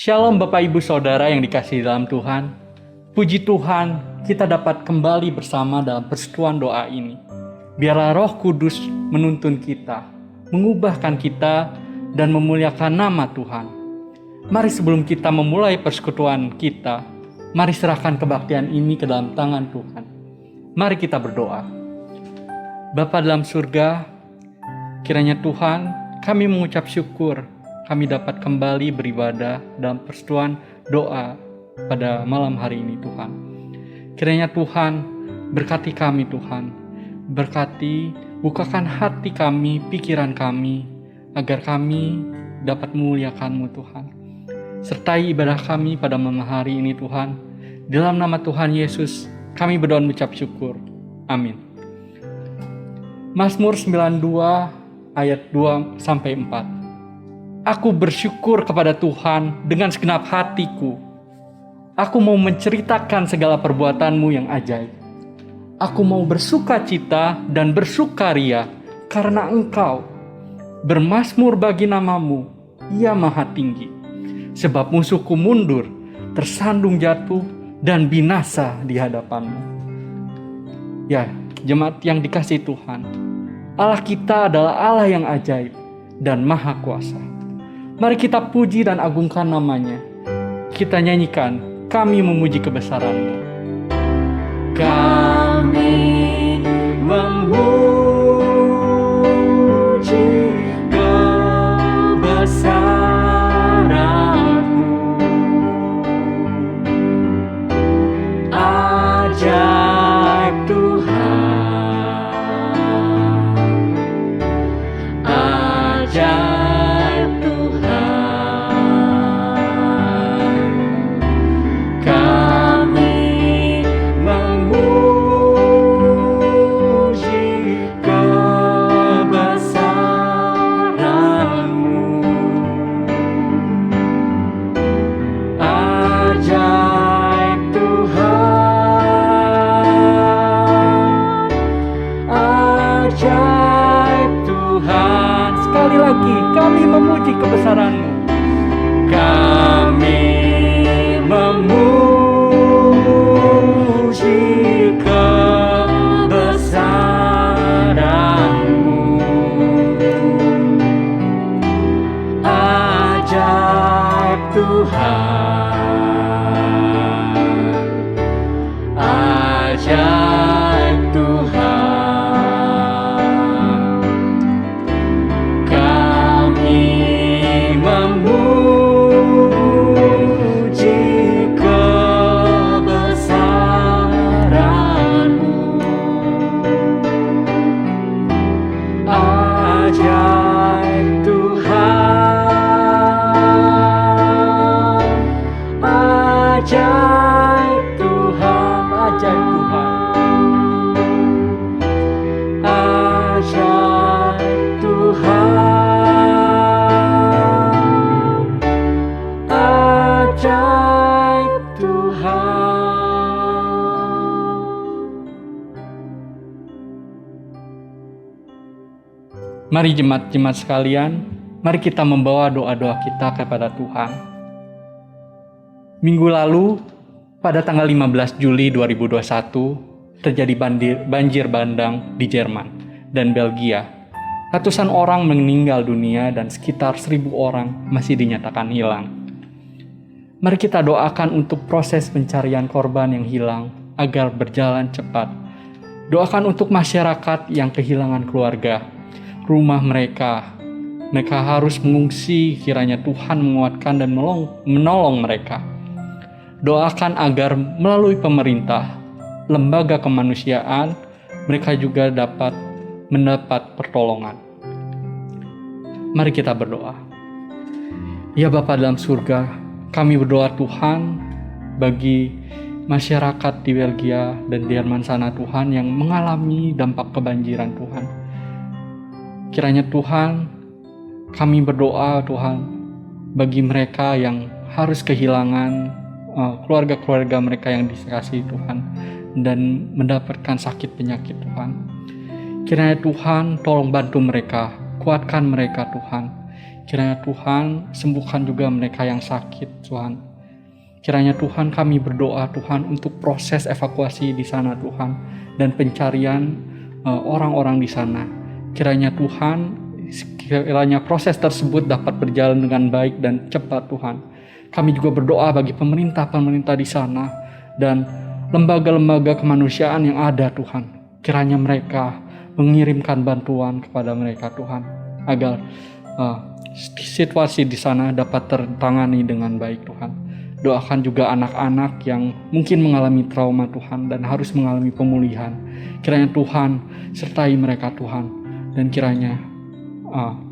Shalom Bapak Ibu Saudara yang dikasihi dalam Tuhan. Puji Tuhan, kita dapat kembali bersama dalam persekutuan doa ini. Biarlah Roh Kudus menuntun kita, mengubahkan kita, dan memuliakan nama Tuhan. Mari sebelum kita memulai persekutuan kita, mari serahkan kebaktian ini ke dalam tangan Tuhan. Mari kita berdoa. Bapa dalam surga, kiranya Tuhan, kami mengucap syukur kami dapat kembali beribadah dalam persekutuan doa pada malam hari ini Tuhan. Kiranya Tuhan berkati kami Tuhan. Berkati, bukakan hati kami, pikiran kami, agar kami dapat memuliakan-Mu Tuhan. Sertai ibadah kami pada malam hari ini Tuhan. Dalam nama Tuhan Yesus, kami berdoa mengucap syukur. Amin. Mazmur 92 ayat 2-4. Aku bersyukur kepada Tuhan dengan segenap hatiku. Aku mau menceritakan segala perbuatan-Mu yang ajaib. Aku mau bersuka cita dan bersukaria karena Engkau. Bermazmur bagi nama-Mu, ya Maha Tinggi. Sebab musuhku mundur, tersandung jatuh, dan binasa di hadapan-Mu. Ya, jemaat yang dikasihi Tuhan, Allah kita adalah Allah yang ajaib dan maha kuasa. Mari kita puji dan agungkan namanya. Kita nyanyikan, kami memuji kebesaran-Mu. Kami memuji kebesaran-Mu. Ajaib Tuhan. Ajaib. Kami memuji kebesaran-Mu. Kami memuji kebesaran-Mu. Ajaib Tuhan. Ajaib Tuhan. Mari jemaat-jemaat sekalian, mari kita membawa doa-doa kita kepada Tuhan. Minggu lalu, pada tanggal 15 Juli 2021, terjadi banjir bandang di Jerman dan Belgia. Ratusan orang meninggal dunia dan sekitar 1.000 orang masih dinyatakan hilang. Mari kita doakan untuk proses pencarian korban yang hilang agar berjalan cepat. Doakan untuk masyarakat yang kehilangan keluarga, rumah mereka harus mengungsi, kiranya Tuhan menguatkan dan menolong mereka. Doakan agar melalui pemerintah, lembaga kemanusiaan, mereka juga dapat mendapat pertolongan. Mari kita berdoa. Ya Bapa dalam surga, kami berdoa Tuhan bagi masyarakat di Belgia dan di Jerman sana Tuhan yang mengalami dampak kebanjiran Tuhan. Kiranya Tuhan, kami berdoa Tuhan bagi mereka yang harus kehilangan keluarga-keluarga mereka yang dikasihi Tuhan dan mendapatkan sakit penyakit Tuhan. Kiranya Tuhan tolong bantu mereka, kuatkan mereka Tuhan. Kiranya Tuhan sembuhkan juga mereka yang sakit, Tuhan. Kiranya Tuhan kami berdoa Tuhan untuk proses evakuasi di sana Tuhan, dan pencarian orang-orang di sana. Kiranya proses tersebut dapat berjalan dengan baik dan cepat Tuhan. Kami juga berdoa bagi pemerintah-pemerintah di sana dan lembaga-lembaga kemanusiaan yang ada Tuhan. Kiranya mereka mengirimkan bantuan kepada mereka Tuhan, agar situasi di sana dapat tertangani dengan baik Tuhan. Doakan juga anak-anak yang mungkin mengalami trauma Tuhan dan harus mengalami pemulihan. Kiranya Tuhan sertai mereka Tuhan, dan kiranya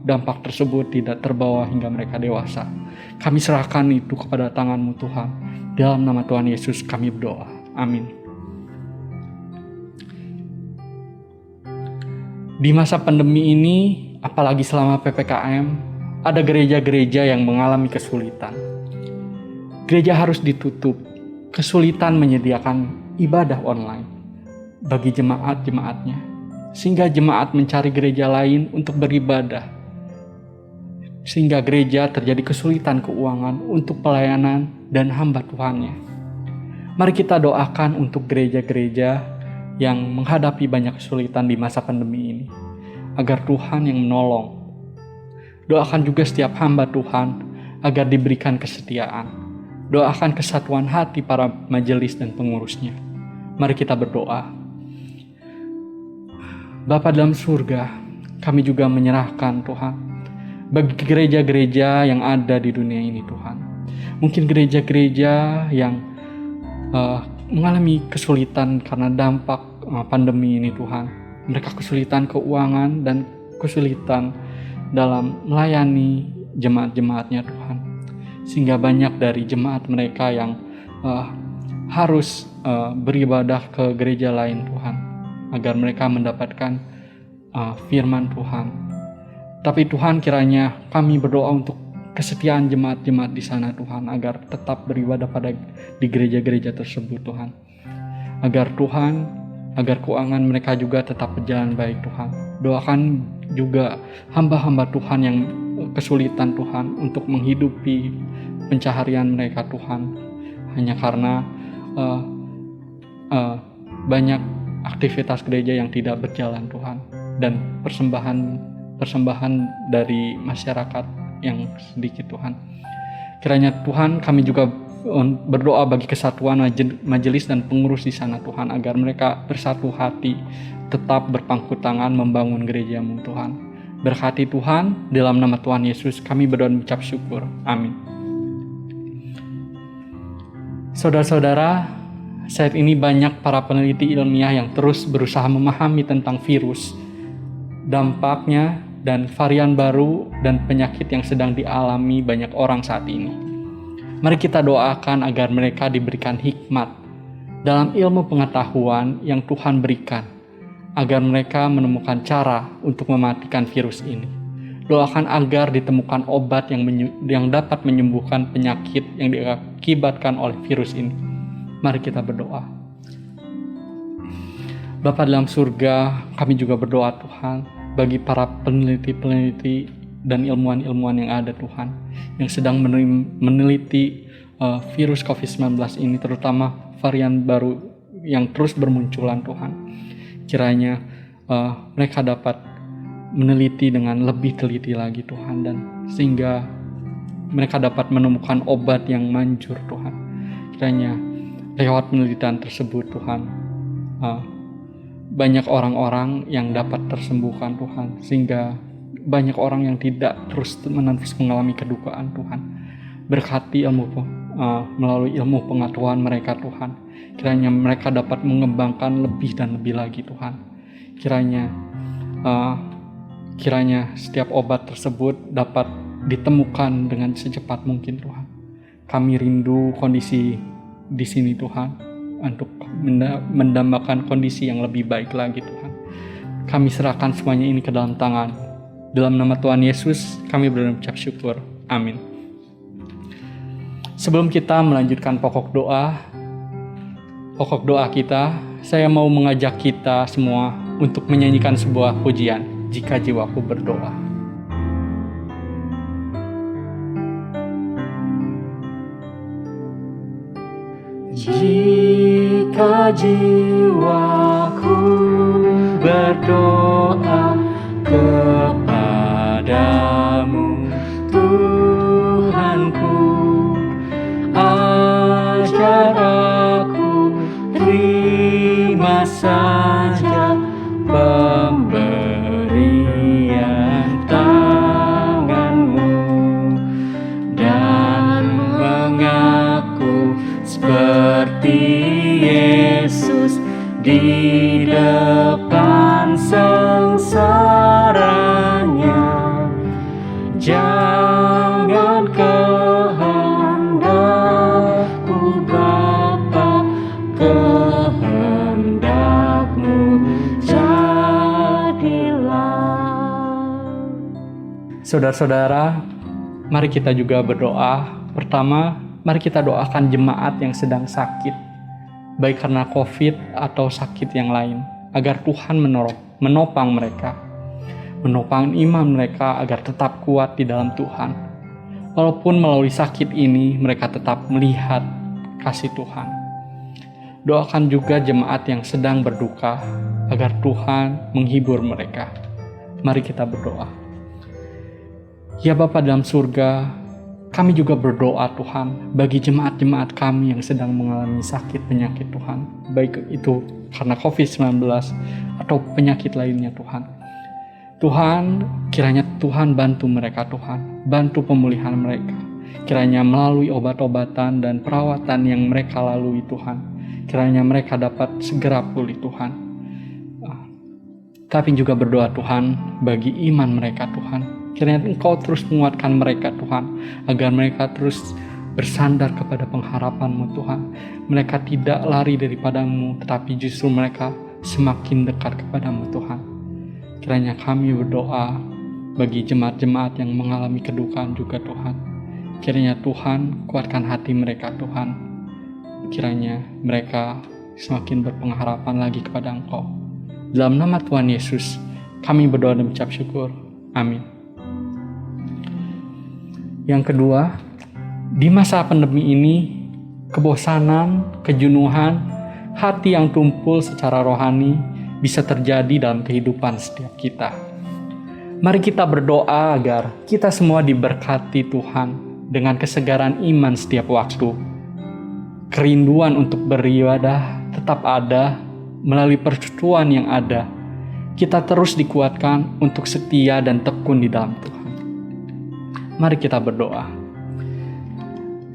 dampak tersebut tidak terbawa hingga mereka dewasa. Kami serahkan itu kepada tangan-Mu Tuhan. Dalam nama Tuhan Yesus kami berdoa. Amin. Di masa pandemi ini, apalagi selama PPKM, ada gereja-gereja yang mengalami kesulitan. Gereja harus ditutup, kesulitan menyediakan ibadah online bagi jemaat-jemaatnya, sehingga jemaat mencari gereja lain untuk beribadah, sehingga gereja terjadi kesulitan keuangan untuk pelayanan dan hamba Tuhannya. Mari kita doakan untuk gereja-gereja yang menghadapi banyak kesulitan di masa pandemi ini, agar Tuhan yang menolong. Doakan juga setiap hamba Tuhan agar diberikan kesetiaan. Doakan kesatuan hati para majelis dan pengurusnya. Mari kita berdoa. Bapa dalam surga, kami juga menyerahkan Tuhan bagi gereja-gereja yang ada di dunia ini Tuhan. Mungkin gereja-gereja yang mengalami kesulitan karena dampak pandemi ini Tuhan. Mereka kesulitan keuangan dan kesulitan dalam melayani jemaat-jemaatnya Tuhan. Sehingga banyak dari jemaat mereka yang harus beribadah ke gereja lain Tuhan, agar mereka mendapatkan firman Tuhan. Tapi Tuhan, kiranya kami berdoa untuk kesetiaan jemaat-jemaat di sana Tuhan, agar tetap beribadah di gereja-gereja tersebut Tuhan. Agar keuangan mereka juga tetap berjalan baik Tuhan. Doakan juga hamba-hamba Tuhan yang kesulitan Tuhan untuk menghidupi pencaharian mereka Tuhan, hanya karena banyak aktivitas gereja yang tidak berjalan Tuhan, dan persembahan dari masyarakat yang sedikit Tuhan. Kiranya Tuhan, kami juga berdoa bagi kesatuan majelis dan pengurus di sana Tuhan, agar mereka bersatu hati, tetap berpangku tangan membangun gereja-Mu Tuhan. Berkati Tuhan, dalam nama Tuhan Yesus kami berdoa dan mengucap syukur. Amin. Saudara-saudara, saat ini banyak para peneliti ilmiah yang terus berusaha memahami tentang virus, dampaknya, dan varian baru dan penyakit yang sedang dialami banyak orang saat ini. Mari kita doakan agar mereka diberikan hikmat dalam ilmu pengetahuan yang Tuhan berikan, agar mereka menemukan cara untuk mematikan virus ini. Doakan agar ditemukan obat yang dapat menyembuhkan penyakit yang diakibatkan oleh virus ini. Mari kita berdoa. Bapa dalam surga, kami juga berdoa Tuhan bagi para peneliti-peneliti dan ilmuwan-ilmuwan yang ada Tuhan, yang sedang meneliti virus COVID-19 ini, terutama varian baru yang terus bermunculan Tuhan. Kiranya mereka dapat meneliti dengan lebih teliti lagi Tuhan, dan sehingga mereka dapat menemukan obat yang manjur Tuhan. Kiranya lewat penelitian tersebut Tuhan, banyak orang-orang yang dapat tersembuhkan Tuhan, sehingga banyak orang yang tidak terus-menerus mengalami kedukaan Tuhan. Berkati melalui ilmu pengetahuan mereka Tuhan. Kiranya mereka dapat mengembangkan lebih dan lebih lagi Tuhan. Kiranya setiap obat tersebut dapat ditemukan dengan secepat mungkin Tuhan. Kami rindu kondisi di sini Tuhan, untuk mendambakan kondisi yang lebih baik lagi Tuhan. Kami serahkan semuanya ini ke dalam tangan. Dalam nama Tuhan Yesus kami berucap syukur. Amin. Sebelum kita melanjutkan pokok doa kita, saya mau mengajak kita semua untuk menyanyikan sebuah pujian, Jika Jiwaku Berdoa. Jika jiwaku berdoa kepadamu, Tuhanku, ajar aku terima saja pemberian tanganmu dan mengaku seperti Yesus di depan sengsaranya. Jangan kehendakku Bapa, kehendakmu jadilah. Saudara-saudara, mari kita juga berdoa. Pertama, mari kita doakan jemaat yang sedang sakit, baik karena COVID atau sakit yang lain, agar Tuhan menopang mereka, menopang iman mereka agar tetap kuat di dalam Tuhan. Walaupun melalui sakit ini, mereka tetap melihat kasih Tuhan. Doakan juga jemaat yang sedang berduka, agar Tuhan menghibur mereka. Mari kita berdoa. Ya Bapa dalam surga, kami juga berdoa Tuhan bagi jemaat-jemaat kami yang sedang mengalami sakit penyakit Tuhan, baik itu karena COVID-19 atau penyakit lainnya Tuhan. Tuhan, kiranya Tuhan bantu mereka Tuhan, bantu pemulihan mereka. Kiranya melalui obat-obatan dan perawatan yang mereka lalui Tuhan, kiranya mereka dapat segera pulih Tuhan. Tapi juga berdoa Tuhan bagi iman mereka Tuhan. Kiranya Engkau terus menguatkan mereka Tuhan, agar mereka terus bersandar kepada pengharapan-Mu Tuhan. Mereka tidak lari daripadamu, tetapi justru mereka semakin dekat kepadamu Tuhan. Kiranya kami berdoa bagi jemaat-jemaat yang mengalami kedukaan juga Tuhan. Kiranya Tuhan kuatkan hati mereka Tuhan. Kiranya mereka semakin berpengharapan lagi kepada Engkau. Dalam nama Tuhan Yesus, kami berdoa dan mengucap syukur. Amin. Yang kedua, di masa pandemi ini, kebosanan, kejenuhan, hati yang tumpul secara rohani bisa terjadi dalam kehidupan setiap kita. Mari kita berdoa agar kita semua diberkati Tuhan dengan kesegaran iman setiap waktu. Kerinduan untuk beribadah tetap ada melalui persekutuan yang ada. Kita terus dikuatkan untuk setia dan tekun di dalam Tuhan. Mari kita berdoa.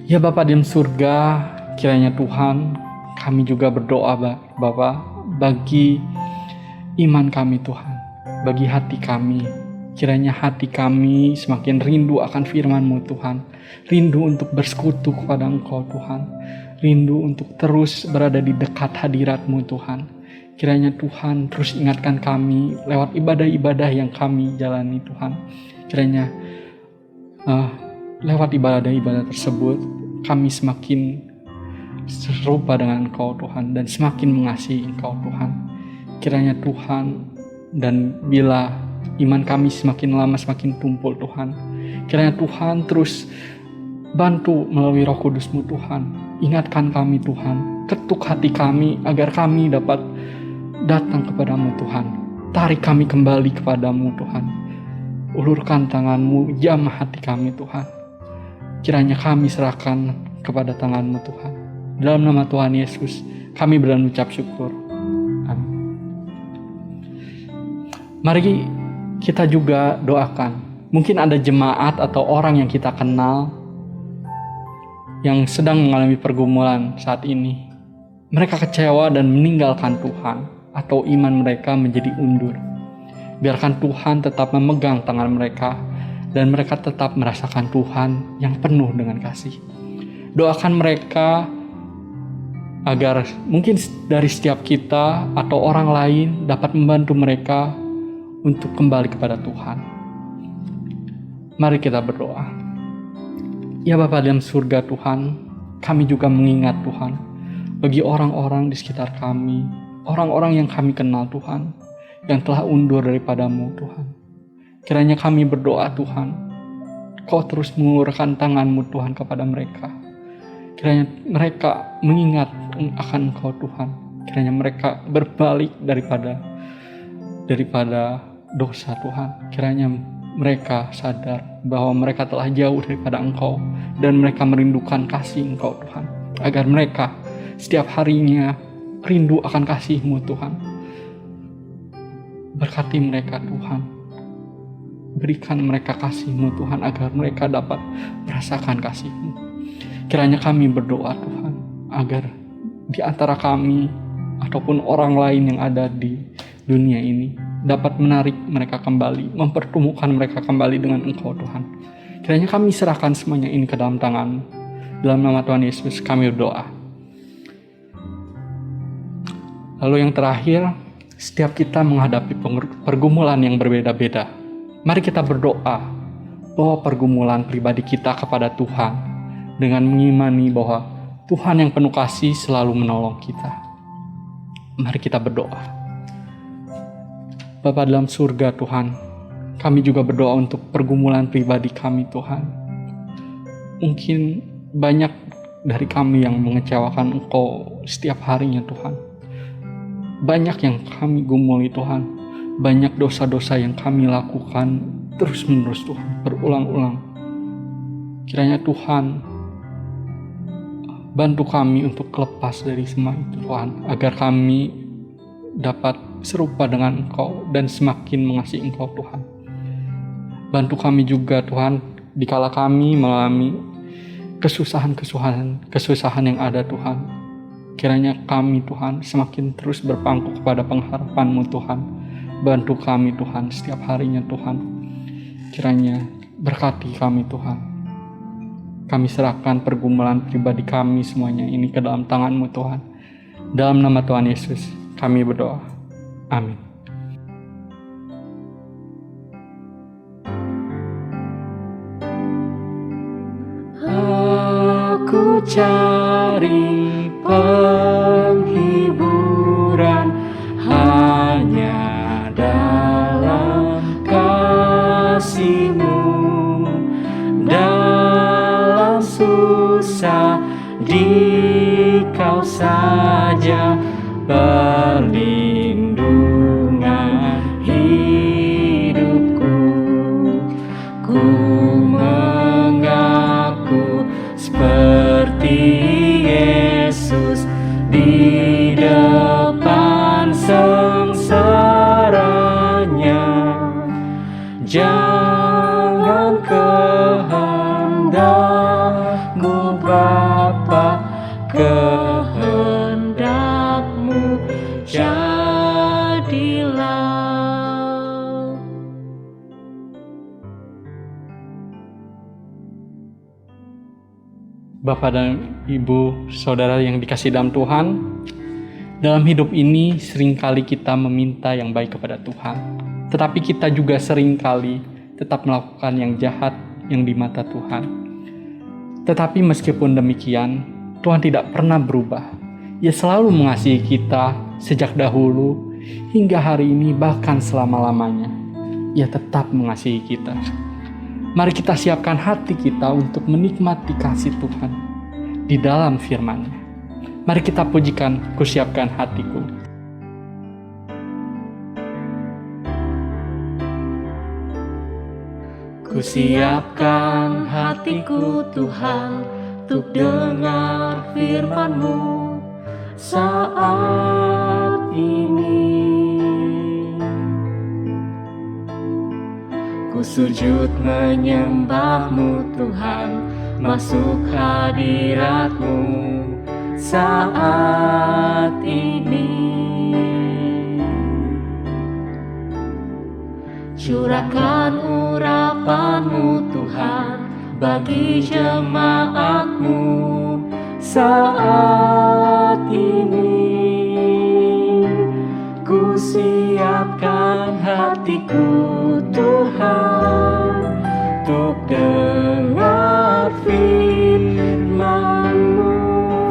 Ya Bapa di surga, kiranya Tuhan, kami juga berdoa Bapa bagi iman kami Tuhan, bagi hati kami. Kiranya hati kami semakin rindu akan firman-Mu Tuhan, rindu untuk bersekutu kepada Engkau Tuhan, rindu untuk terus berada di dekat hadirat-Mu Tuhan. Kiranya Tuhan terus ingatkan kami lewat ibadah-ibadah yang kami jalani Tuhan. Kiranya lewat ibadah-ibadah tersebut kami semakin serupa dengan Engkau Tuhan dan semakin mengasihi Engkau Tuhan. Kiranya Tuhan, dan bila iman kami semakin lama semakin tumpul Tuhan, kiranya Tuhan terus bantu melalui Roh Kudus-Mu Tuhan. Ingatkan kami Tuhan, ketuk hati kami agar kami dapat datang kepadamu Tuhan. Tarik kami kembali kepadamu Tuhan. Ulurkan tangan-Mu, jamah hati kami Tuhan. Kiranya kami serahkan kepada tangan-Mu Tuhan. Dalam nama Tuhan Yesus, kami berucap syukur. Amin. Mari kita juga doakan. Mungkin ada jemaat atau orang yang kita kenal yang sedang mengalami pergumulan saat ini. Mereka kecewa dan meninggalkan Tuhan, atau iman mereka menjadi undur. Biarkan Tuhan tetap memegang tangan mereka dan mereka tetap merasakan Tuhan yang penuh dengan kasih. Doakan mereka agar mungkin dari setiap kita atau orang lain dapat membantu mereka untuk kembali kepada Tuhan. Mari kita berdoa. Ya Bapa dalam surga Tuhan, kami juga mengingat Tuhan bagi orang-orang di sekitar kami, orang-orang yang kami kenal Tuhan, yang telah undur daripadamu Tuhan. Kiranya kami berdoa Tuhan, Kau terus mengulurkan tangan-Mu Tuhan kepada mereka. Kiranya mereka mengingat akan Engkau Tuhan. Kiranya mereka berbalik daripada dosa Tuhan. Kiranya mereka sadar bahwa mereka telah jauh daripada Engkau dan mereka merindukan kasih Engkau Tuhan. Agar mereka setiap harinya rindu akan kasih-Mu Tuhan. Berkati mereka Tuhan. Berikan mereka kasih-Mu Tuhan agar mereka dapat merasakan kasih-Mu. Kiranya kami berdoa Tuhan agar di antara kami ataupun orang lain yang ada di dunia ini dapat menarik mereka kembali, mempertemukan mereka kembali dengan Engkau Tuhan. Kiranya kami serahkan semuanya ini ke dalam tangan-Mu. Dalam nama Tuhan Yesus kami berdoa. Lalu yang terakhir, setiap kita menghadapi pergumulan yang berbeda-beda, mari kita berdoa bahwa pergumulan pribadi kita kepada Tuhan dengan mengimani bahwa Tuhan yang penuh kasih selalu menolong kita. Mari kita berdoa. Bapa dalam surga Tuhan, kami juga berdoa untuk pergumulan pribadi kami Tuhan. Mungkin banyak dari kami yang mengecewakan Engkau setiap harinya Tuhan. Banyak yang kami gumuli Tuhan. Banyak dosa-dosa yang kami lakukan terus-menerus Tuhan, berulang-ulang. Kiranya Tuhan bantu kami untuk lepas dari semua itu Tuhan, agar kami dapat serupa dengan Engkau dan semakin mengasihi Engkau Tuhan. Bantu kami juga Tuhan, dikala kami mengalami kesusahan yang ada Tuhan. Kiranya kami Tuhan semakin terus berpangku kepada pengharapan-Mu Tuhan. Bantu kami Tuhan setiap harinya Tuhan. Kiranya berkati kami Tuhan. Kami serahkan pergumulan pribadi kami semuanya ini ke dalam tangan-Mu Tuhan. Dalam nama Tuhan Yesus kami berdoa. Amin. Aku cari penghiburan hanya dalam kasih-Mu, dalam susah di Kau saja perlindungan hidupku. Ku mengaku seperti Yesus di depan sengsaranya. Jangan kehendak-Mu Bapa, kehendak-Mu jadilah. Bapak dan Ibu, saudara yang dikasihi dalam Tuhan, dalam hidup ini seringkali kita meminta yang baik kepada Tuhan, tetapi kita juga seringkali tetap melakukan yang jahat yang di mata Tuhan. Tetapi meskipun demikian, Tuhan tidak pernah berubah. Ia selalu mengasihi kita sejak dahulu hingga hari ini, bahkan selama-lamanya. Ia tetap mengasihi kita. Mari kita siapkan hati kita untuk menikmati kasih Tuhan di dalam firman-Nya. Mari kita pujikan, ku siapkan hatiku. Ku siapkan hatiku Tuhan untuk dengar firman-Mu saat ini. Ku sujud menyembah-Mu Tuhan, masuk hadirat-Mu saat ini. Curahkan urapan-Mu Tuhan bagi jemaat-Mu saat ini. Ku siapkan hatiku Tuhan untuk dengar firman-Mu.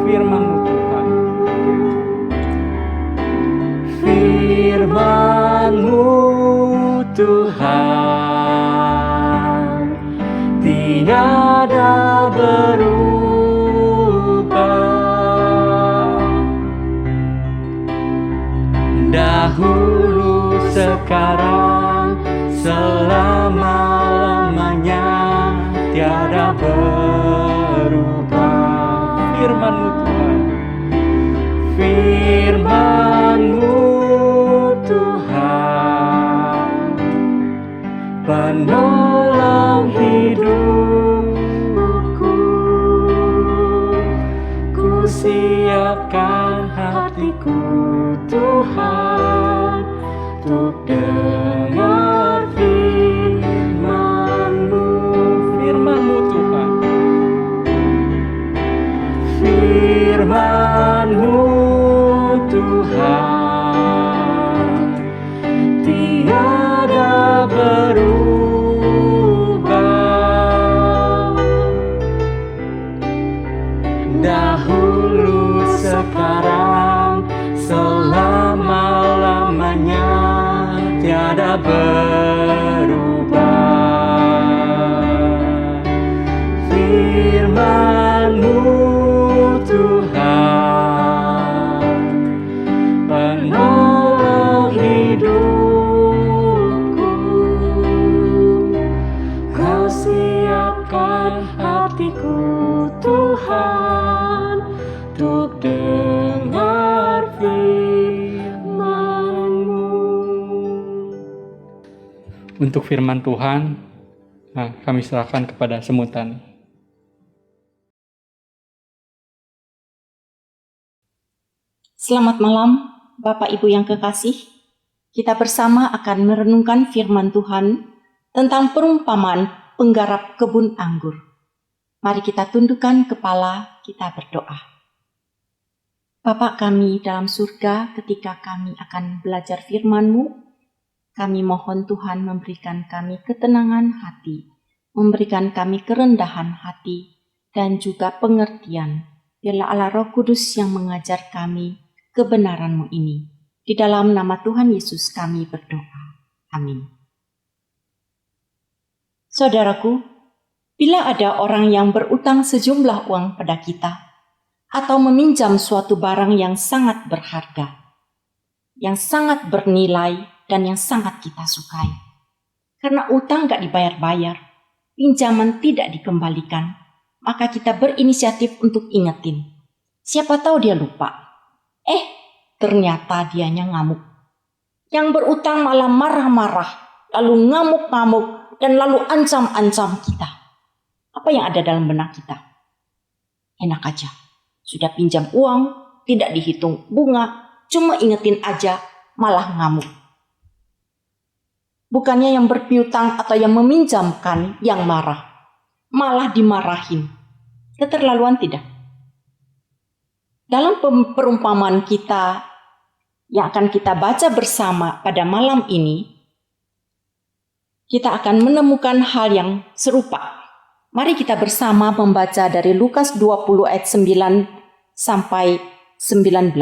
Firman-Mu Tuhan, firman-Mu Tuhan tiada berubah. firman-Mu Tuhan. Firman-Mu Tuhan, penolong hidupku. Ku siapkan hatiku Tuhan, untuk dengar firman-Mu. Firman-Mu Tuhan. Firman-Mu Tuhan, tiada berubah. Dahulu, sekarang, selama-lamanya, tiada berubah. Firman-Mu Tuhan, penolong hidupku. Kau siapkan hatiku Tuhan, untuk dengar firman-Mu. Untuk firman Tuhan, kami serahkan kepada semutan. Selamat malam, Bapak Ibu yang kekasih. Kita bersama akan merenungkan firman Tuhan tentang perumpamaan penggarap kebun anggur. Mari kita tundukkan kepala, kita berdoa. Bapa kami dalam surga, ketika kami akan belajar firman-Mu, kami mohon Tuhan memberikan kami ketenangan hati, memberikan kami kerendahan hati, dan juga pengertian. Biarlah Allah Roh Kudus yang mengajar kami kebenaran-Mu ini. Di dalam nama Tuhan Yesus kami berdoa. Amin. Saudaraku, bila ada orang yang berutang sejumlah uang pada kita, atau meminjam suatu barang yang sangat berharga, yang sangat bernilai, dan yang sangat kita sukai, karena utang gak dibayar-bayar, pinjaman tidak dikembalikan, maka kita berinisiatif untuk ingetin. Siapa tahu dia lupa. Ternyata dianya ngamuk. Yang berutang malah marah-marah, lalu ngamuk-ngamuk, dan lalu ancam-ancam kita. Apa yang ada dalam benak kita? Enak aja, sudah pinjam uang, tidak dihitung bunga, cuma ingetin aja, malah ngamuk. Bukannya yang berpiutang atau yang meminjamkan yang marah, malah dimarahin. Keterlaluan tidak? Dalam perumpamaan kita yang akan kita baca bersama pada malam ini, kita akan menemukan hal yang serupa. Mari kita bersama membaca dari Lukas 20 ayat 9 sampai 19.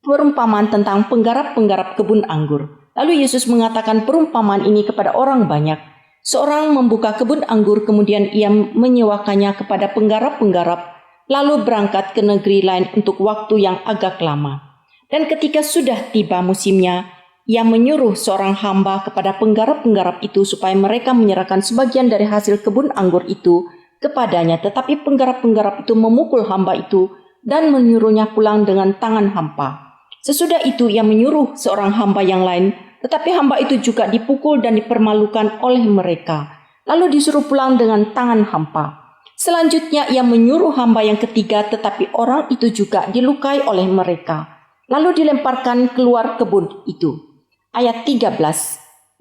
Perumpamaan tentang penggarap-penggarap kebun anggur. Lalu Yesus mengatakan perumpamaan ini kepada orang banyak. Seorang membuka kebun anggur, kemudian ia menyewakannya kepada penggarap-penggarap, lalu berangkat ke negeri lain untuk waktu yang agak lama. Dan ketika sudah tiba musimnya, ia menyuruh seorang hamba kepada penggarap-penggarap itu supaya mereka menyerahkan sebagian dari hasil kebun anggur itu kepadanya. Tetapi penggarap-penggarap itu memukul hamba itu dan menyuruhnya pulang dengan tangan hampa. Sesudah itu ia menyuruh seorang hamba yang lain, tetapi hamba itu juga dipukul dan dipermalukan oleh mereka, lalu disuruh pulang dengan tangan hampa. Selanjutnya ia menyuruh hamba yang ketiga, tetapi orang itu juga dilukai oleh mereka, lalu dilemparkan keluar kebun itu. Ayat 13,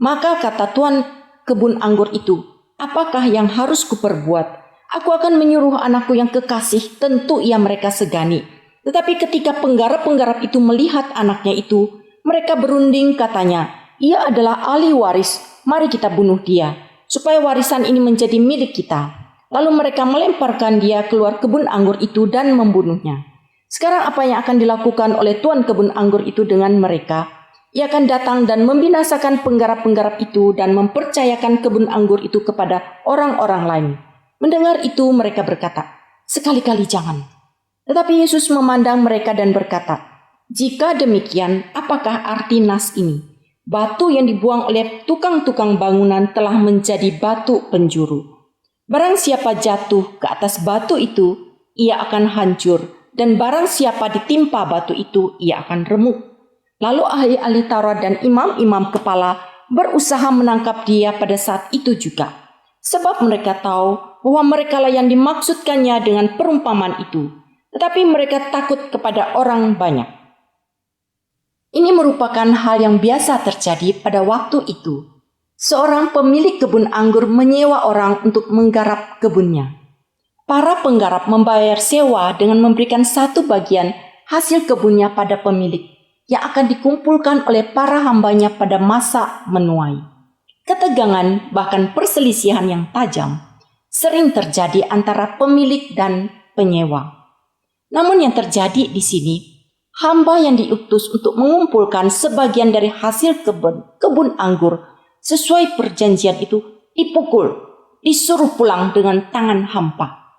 maka kata tuan kebun anggur itu, apakah yang harus kuperbuat? Aku akan menyuruh anakku yang kekasih, tentu ia mereka segani. Tetapi ketika penggarap-penggarap itu melihat anaknya itu, mereka berunding, katanya, ia adalah ahli waris, mari kita bunuh dia, supaya warisan ini menjadi milik kita. Lalu mereka melemparkan dia keluar kebun anggur itu dan membunuhnya. Sekarang apa yang akan dilakukan oleh tuan kebun anggur itu dengan mereka? Ia akan datang dan membinasakan penggarap-penggarap itu dan mempercayakan kebun anggur itu kepada orang-orang lain. Mendengar itu mereka berkata, sekali-kali jangan. Tetapi Yesus memandang mereka dan berkata, jika demikian, apakah arti nas ini? Batu yang dibuang oleh tukang-tukang bangunan telah menjadi batu penjuru. Barang siapa jatuh ke atas batu itu, ia akan hancur, dan barang siapa ditimpa batu itu, ia akan remuk. Lalu ahli-ahli Taurat dan imam-imam kepala berusaha menangkap dia pada saat itu juga. Sebab mereka tahu bahwa merekalah yang dimaksudkannya dengan perumpamaan itu. Tetapi mereka takut kepada orang banyak. Ini merupakan hal yang biasa terjadi pada waktu itu. Seorang pemilik kebun anggur menyewa orang untuk menggarap kebunnya. Para penggarap membayar sewa dengan memberikan satu bagian hasil kebunnya pada pemilik yang akan dikumpulkan oleh para hambanya pada masa menuai. Ketegangan bahkan perselisihan yang tajam sering terjadi antara pemilik dan penyewa. Namun yang terjadi di sini, hamba yang diutus untuk mengumpulkan sebagian dari hasil kebun anggur sesuai perjanjian itu dipukul, disuruh pulang dengan tangan hampa.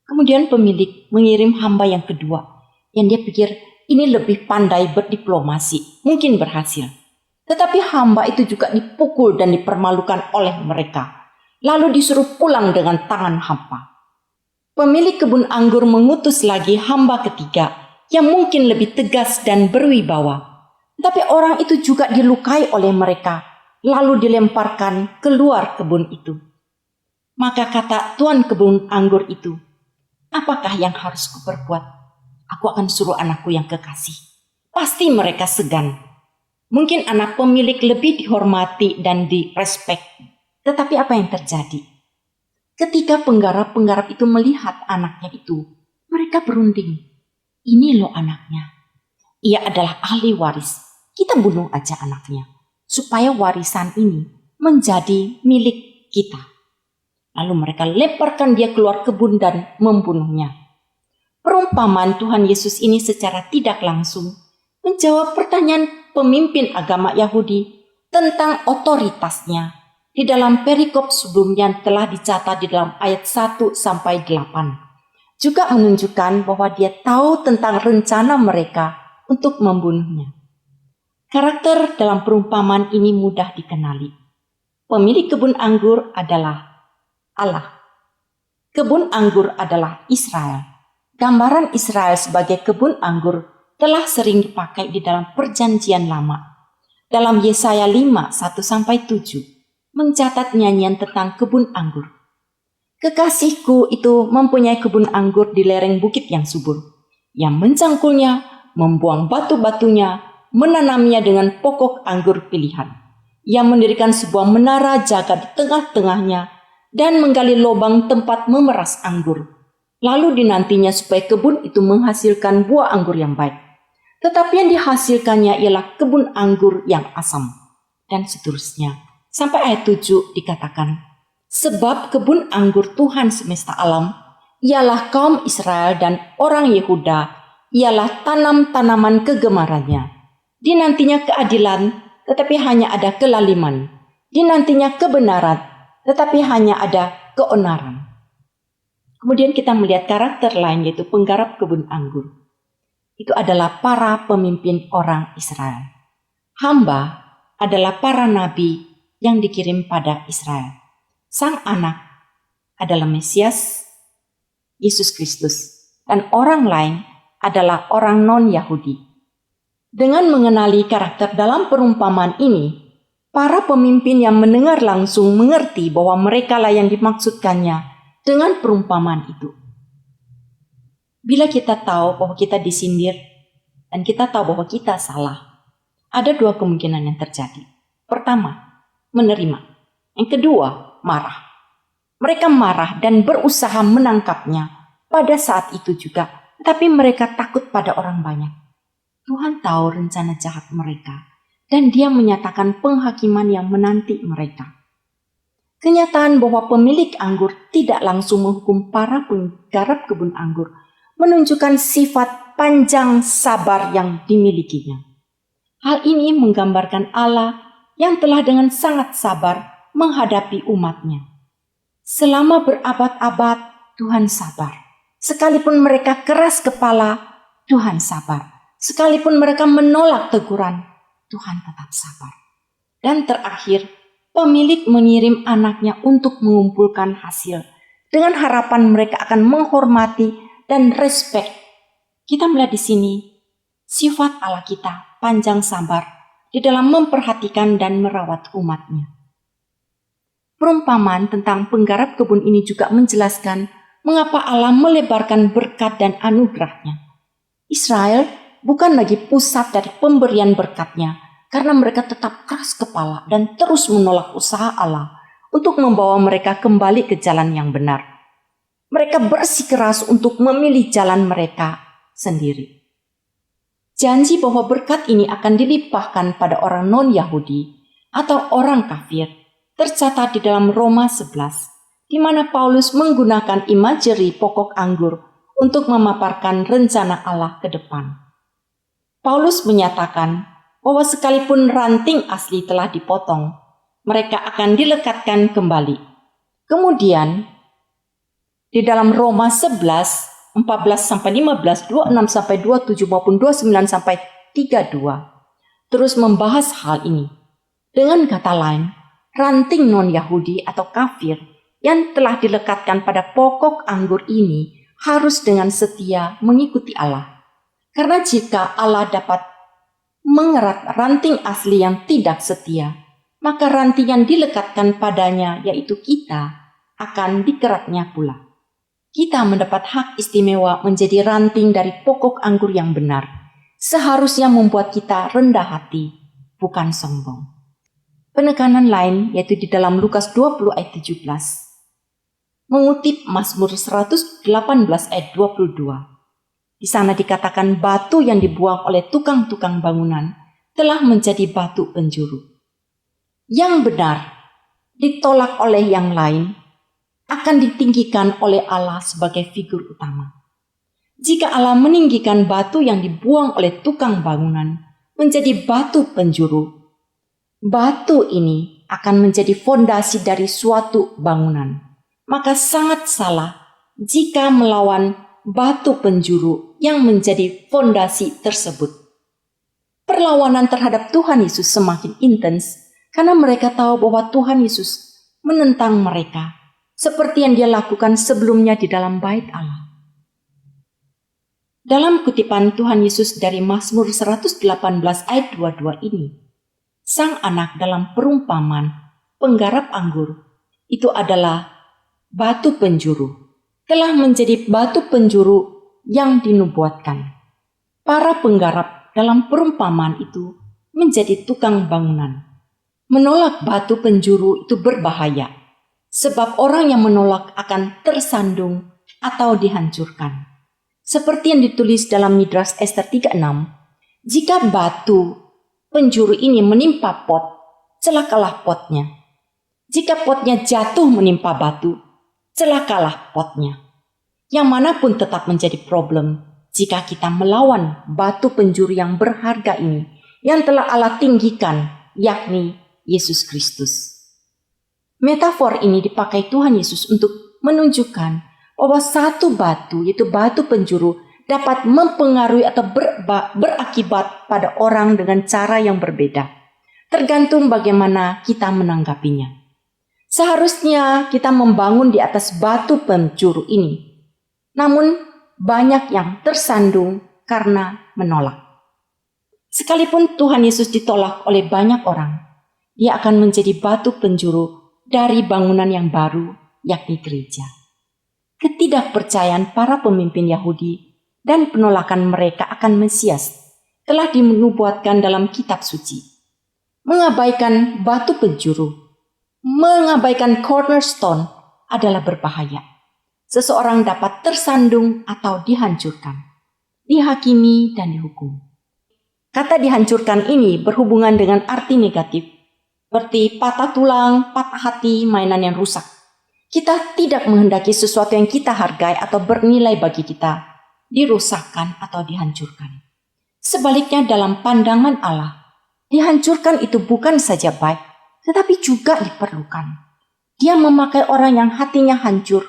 Kemudian pemilik mengirim hamba yang kedua, yang dia pikir ini lebih pandai berdiplomasi, mungkin berhasil. Tetapi hamba itu juga dipukul dan dipermalukan oleh mereka, lalu disuruh pulang dengan tangan hampa. Pemilik kebun anggur mengutus lagi hamba ketiga, yang mungkin lebih tegas dan berwibawa. Tapi orang itu juga dilukai oleh mereka, lalu dilemparkan keluar kebun itu. Maka kata tuan kebun anggur itu, "Apakah yang harus kuperbuat? Aku akan suruh anakku yang kekasih. Pasti mereka segan." Mungkin anak pemilik lebih dihormati dan direspek. Tetapi apa yang terjadi? Ketika penggarap-penggarap itu melihat anaknya itu, mereka berunding. Ini loh anaknya. Ia adalah ahli waris. Kita bunuh aja anaknya, supaya warisan ini menjadi milik kita. Lalu mereka lemparkan dia keluar kebun dan membunuhnya. Perumpamaan Tuhan Yesus ini secara tidak langsung menjawab pertanyaan pemimpin agama Yahudi tentang otoritasnya di dalam perikop sebelumnya yang telah dicatat di dalam ayat 1-8. Juga menunjukkan bahwa dia tahu tentang rencana mereka untuk membunuhnya. Karakter dalam perumpamaan ini mudah dikenali. Pemilik kebun anggur adalah Allah. Kebun anggur adalah Israel. Gambaran Israel sebagai kebun anggur telah sering dipakai di dalam perjanjian lama. Dalam Yesaya 5:1-7 mencatat nyanyian tentang kebun anggur. Kekasihku itu mempunyai kebun anggur di lereng bukit yang subur. Yang mencangkulnya, membuang batu-batunya, menanamnya dengan pokok anggur pilihan. Yang mendirikan sebuah menara jaga di tengah-tengahnya dan menggali lubang tempat memeras anggur. Lalu dinantinya supaya kebun itu menghasilkan buah anggur yang baik. Tetapi yang dihasilkannya ialah kebun anggur yang asam. Dan seterusnya. Sampai ayat 7 dikatakan, "Sebab kebun anggur Tuhan semesta alam, ialah kaum Israel dan orang Yehuda, ialah tanam-tanaman kegemarannya. Dinantinya keadilan, tetapi hanya ada kelaliman. Dinantinya kebenaran, tetapi hanya ada keonaran." Kemudian kita melihat karakter lain, yaitu penggarap kebun anggur. Itu adalah para pemimpin orang Israel. Hamba adalah para nabi yang dikirim pada Israel. Sang anak adalah Mesias, Yesus Kristus, dan orang lain adalah orang non-Yahudi. Dengan mengenali karakter dalam perumpamaan ini, para pemimpin yang mendengar langsung mengerti bahwa merekalah yang dimaksudkannya dengan perumpamaan itu. Bila kita tahu bahwa kita disindir dan kita tahu bahwa kita salah, ada dua kemungkinan yang terjadi. Pertama, menerima. Yang kedua, marah. Mereka marah dan berusaha menangkapnya pada saat itu juga, tapi mereka takut pada orang banyak. Tuhan tahu rencana jahat mereka, dan Dia menyatakan penghakiman yang menanti mereka. Kenyataan bahwa pemilik anggur tidak langsung menghukum para penggarap kebun anggur menunjukkan sifat panjang sabar yang dimilikinya. Hal ini menggambarkan Allah yang telah dengan sangat sabar menghadapi umatnya. Selama berabad-abad, Tuhan sabar. Sekalipun mereka keras kepala, Tuhan sabar. Sekalipun mereka menolak teguran, Tuhan tetap sabar. Dan terakhir, pemilik mengirim anaknya untuk mengumpulkan hasil dengan harapan mereka akan menghormati dan respect. Kita melihat di sini sifat Allah kita panjang sabar di dalam memperhatikan dan merawat umatnya. Perumpamaan tentang penggarap kebun ini juga menjelaskan mengapa Allah melebarkan berkat dan anugerahnya. Israel bukan lagi pusat dari pemberian berkatnya karena mereka tetap keras kepala dan terus menolak usaha Allah untuk membawa mereka kembali ke jalan yang benar. Mereka bersikeras untuk memilih jalan mereka sendiri. Janji bahwa berkat ini akan dilimpahkan pada orang non-Yahudi atau orang kafir tercatat di dalam Roma 11, di mana Paulus menggunakan imagery pokok anggur untuk memaparkan rencana Allah ke depan. Paulus menyatakan bahwa sekalipun ranting asli telah dipotong, mereka akan dilekatkan kembali. Kemudian, di dalam Roma 11, 14-15, 26-27 maupun 29-32 terus membahas hal ini. Dengan kata lain, ranting non-Yahudi atau kafir yang telah dilekatkan pada pokok anggur ini harus dengan setia mengikuti Allah. Karena jika Allah dapat mengerat ranting asli yang tidak setia, maka ranting yang dilekatkan padanya, yaitu kita, akan dikeratnya pula. Kita mendapat hak istimewa menjadi ranting dari pokok anggur yang benar. Seharusnya membuat kita rendah hati, bukan sombong. Penekanan lain yaitu di dalam Lukas 20 ayat 17. Mengutip Mazmur 118 ayat 22. Di sana dikatakan batu yang dibuang oleh tukang-tukang bangunan telah menjadi batu penjuru. Yang benar ditolak oleh yang lain akan ditinggikan oleh Allah sebagai figur utama. Jika Allah meninggikan batu yang dibuang oleh tukang bangunan menjadi batu penjuru, batu ini akan menjadi fondasi dari suatu bangunan. Maka sangat salah jika melawan batu penjuru yang menjadi fondasi tersebut. Perlawanan terhadap Tuhan Yesus semakin intens karena mereka tahu bahwa Tuhan Yesus menentang mereka seperti yang dia lakukan sebelumnya di dalam bait Allah. Dalam kutipan Tuhan Yesus dari Mazmur 118 ayat 22 ini, sang anak dalam perumpamaan penggarap anggur itu adalah batu penjuru, telah menjadi batu penjuru yang dinubuatkan. Para penggarap dalam perumpamaan itu menjadi tukang bangunan. Menolak batu penjuru itu berbahaya, sebab orang yang menolak akan tersandung atau dihancurkan. Seperti yang ditulis dalam Midrash Ester 36, jika batu penjuru ini menimpa pot, celakalah potnya. Jika potnya jatuh menimpa batu, celakalah potnya. Yang manapun tetap menjadi problem jika kita melawan batu penjuru yang berharga ini, yang telah Allah tinggikan, yakni Yesus Kristus. Metafor ini dipakai Tuhan Yesus untuk menunjukkan bahwa satu batu, yaitu batu penjuru, dapat mempengaruhi atau berakibat pada orang dengan cara yang berbeda. Tergantung bagaimana kita menanggapinya. Seharusnya kita membangun di atas batu penjuru ini. Namun banyak yang tersandung karena menolak. Sekalipun Tuhan Yesus ditolak oleh banyak orang, Dia akan menjadi batu penjuru dari bangunan yang baru, yakni gereja. Ketidakpercayaan para pemimpin Yahudi dan penolakan mereka akan Mesias telah dinubuatkan dalam kitab suci. Mengabaikan batu penjuru, mengabaikan cornerstone adalah berbahaya. Seseorang dapat tersandung atau dihancurkan, dihakimi dan dihukum. Kata dihancurkan ini berhubungan dengan arti negatif, seperti patah tulang, patah hati, mainan yang rusak. Kita tidak menghendaki sesuatu yang kita hargai atau bernilai bagi kita dirusakkan atau dihancurkan. Sebaliknya dalam pandangan Allah, dihancurkan itu bukan saja baik, tetapi juga diperlukan. Dia memakai orang yang hatinya hancur,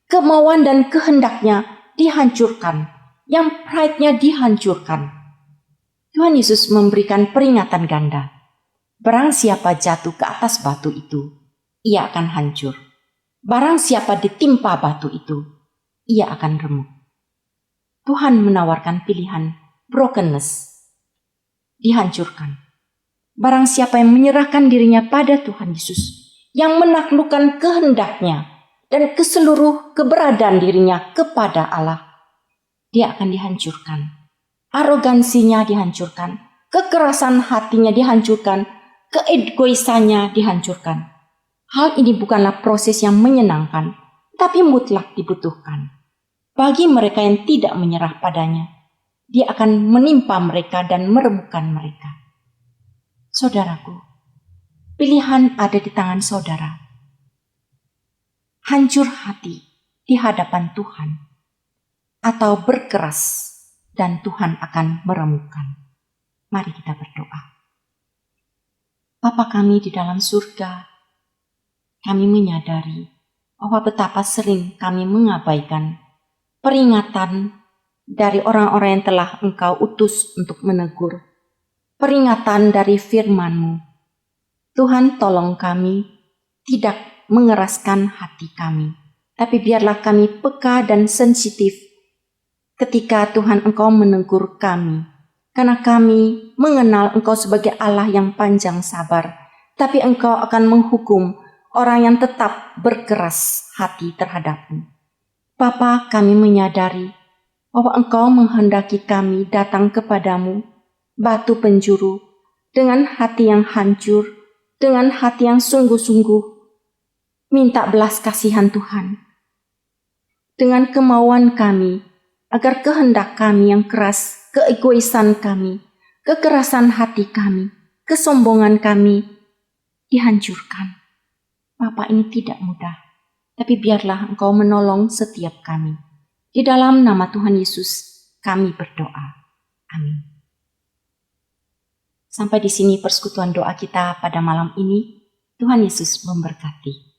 kemauan dan kehendaknya dihancurkan, yang pride-nya dihancurkan. Tuhan Yesus memberikan peringatan ganda. Barang siapa jatuh ke atas batu itu, ia akan hancur. Barang siapa ditimpa batu itu, ia akan remuk. Tuhan menawarkan pilihan brokenness, dihancurkan. Barang siapa yang menyerahkan dirinya pada Tuhan Yesus, yang menaklukkan kehendaknya dan keseluruh keberadaan dirinya kepada Allah, dia akan dihancurkan. Arogansinya dihancurkan, kekerasan hatinya dihancurkan, keegoisannya dihancurkan. Hal ini bukanlah proses yang menyenangkan, tapi mutlak dibutuhkan. Bagi mereka yang tidak menyerah padanya, dia akan menimpa mereka dan meremukkan mereka. Saudaraku, pilihan ada di tangan saudara. Hancur hati di hadapan Tuhan, atau berkeras dan Tuhan akan meremukkan. Mari kita berdoa. Bapa kami di dalam surga, kami menyadari bahwa betapa sering kami mengabaikan peringatan dari orang-orang yang telah Engkau utus untuk menegur. Peringatan dari firman-Mu. Tuhan, tolong kami tidak mengeraskan hati kami, tapi biarlah kami peka dan sensitif ketika Tuhan Engkau menegur kami, karena kami mengenal Engkau sebagai Allah yang panjang sabar, tapi Engkau akan menghukum orang yang tetap berkeras hati terhadap-Mu. Bapa, kami menyadari bahwa Engkau menghendaki kami datang kepadamu, batu penjuru, dengan hati yang hancur, dengan hati yang sungguh-sungguh, minta belas kasihan Tuhan. Dengan kemauan kami, agar kehendak kami yang keras, keegoisan kami, kekerasan hati kami, kesombongan kami, dihancurkan. Bapa, ini tidak mudah, tapi biarlah Engkau menolong setiap kami. Di dalam nama Tuhan Yesus, kami berdoa. Amin. Sampai di sini persekutuan doa kita pada malam ini. Tuhan Yesus memberkati.